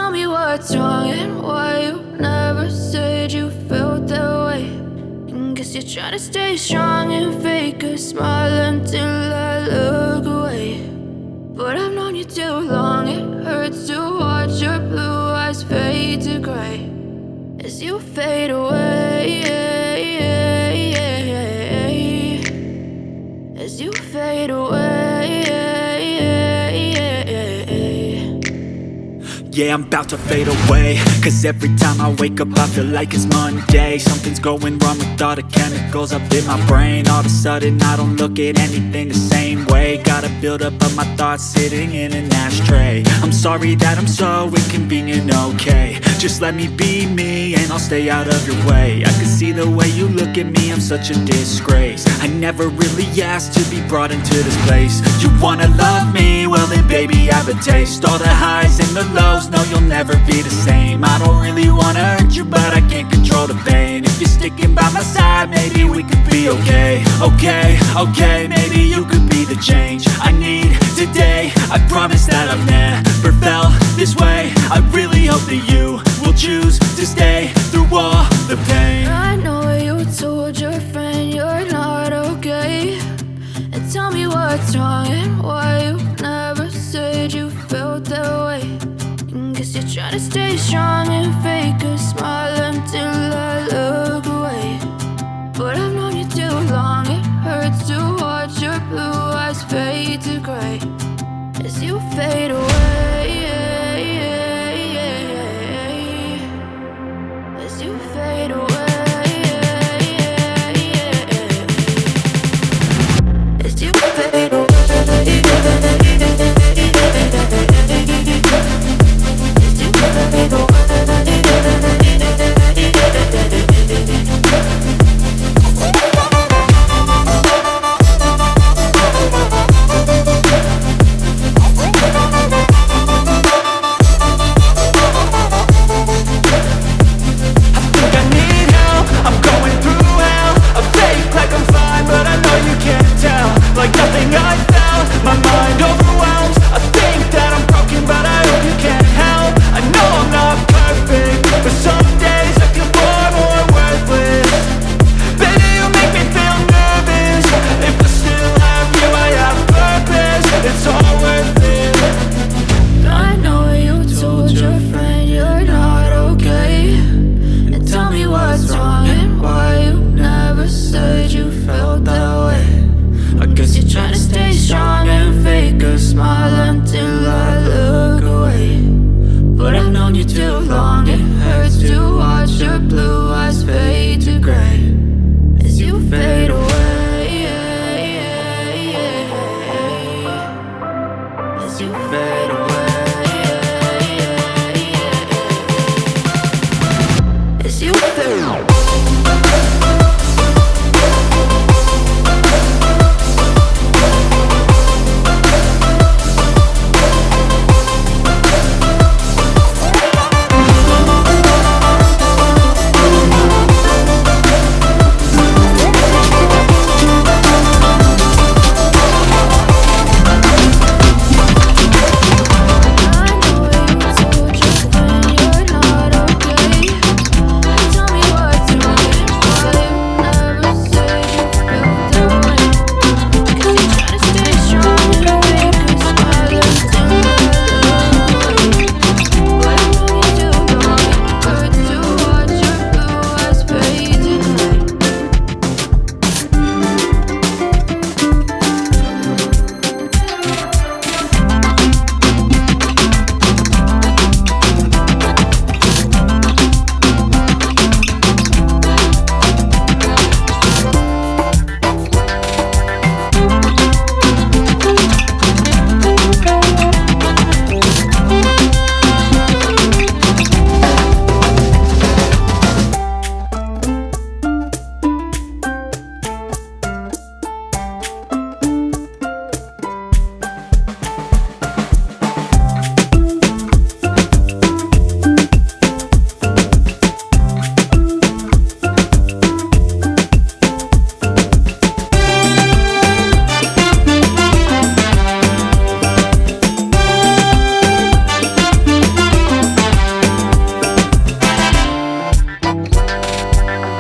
tell me what's wrong and why you never said you felt that way. And guess you're trying to stay strong and fake a smile until I look away. But I've known you too long, it hurts to watch your blue eyes fade to gray as you fade away, as you fade away. Yeah, I'm about to fade away, cause every time I wake up I feel like it's Monday. Something's going wrong with all the chemicals up in my brain. All of a sudden I don't look at anything the same way. Got a buildup of my thoughts sitting in an ashtray. I'm sorry that I'm so inconvenient, okay. Just let me be me and I'll stay out of your way. I can see the way you look at me, I'm such a disgrace. I never really asked to be brought into this place. You wanna love me? Well then baby I have a taste. All the highs and the lows, no you'll never be the same. I don't really wanna hurt you but I can't control the pain. If you're sticking by my side maybe we could be okay. Okay, maybe you could be the change I need today. I promise that I've never felt this way. I really hope that you will choose to stay through all the pain. I know you told your friend you're not okay, and tell me what's wrong and why you never said you felt that way. And guess you're trying to stay strong and fake a smile until I look away. But I've known you too long, it hurts to watch your blue eyes fade to gray as you fade away, as you fade away, as you fade away, as you fade away. Like nothing I felt, my mind overwhelms. I think that I'm broken, but I hope you can't help. I know I'm not perfect, but some days I feel far more worthless. Baby, you make me feel nervous. If I still have you, I have purpose. It's all worth it. I know you told your friend you're not okay, and tell me what's wrong and why you never said you felt that way. I guess you're trying to stay strong and fake a smile until I look away. But I've known you too long, it hurts to watch your blue eyes fade to gray as you fade away, as you fade away, as you fade away.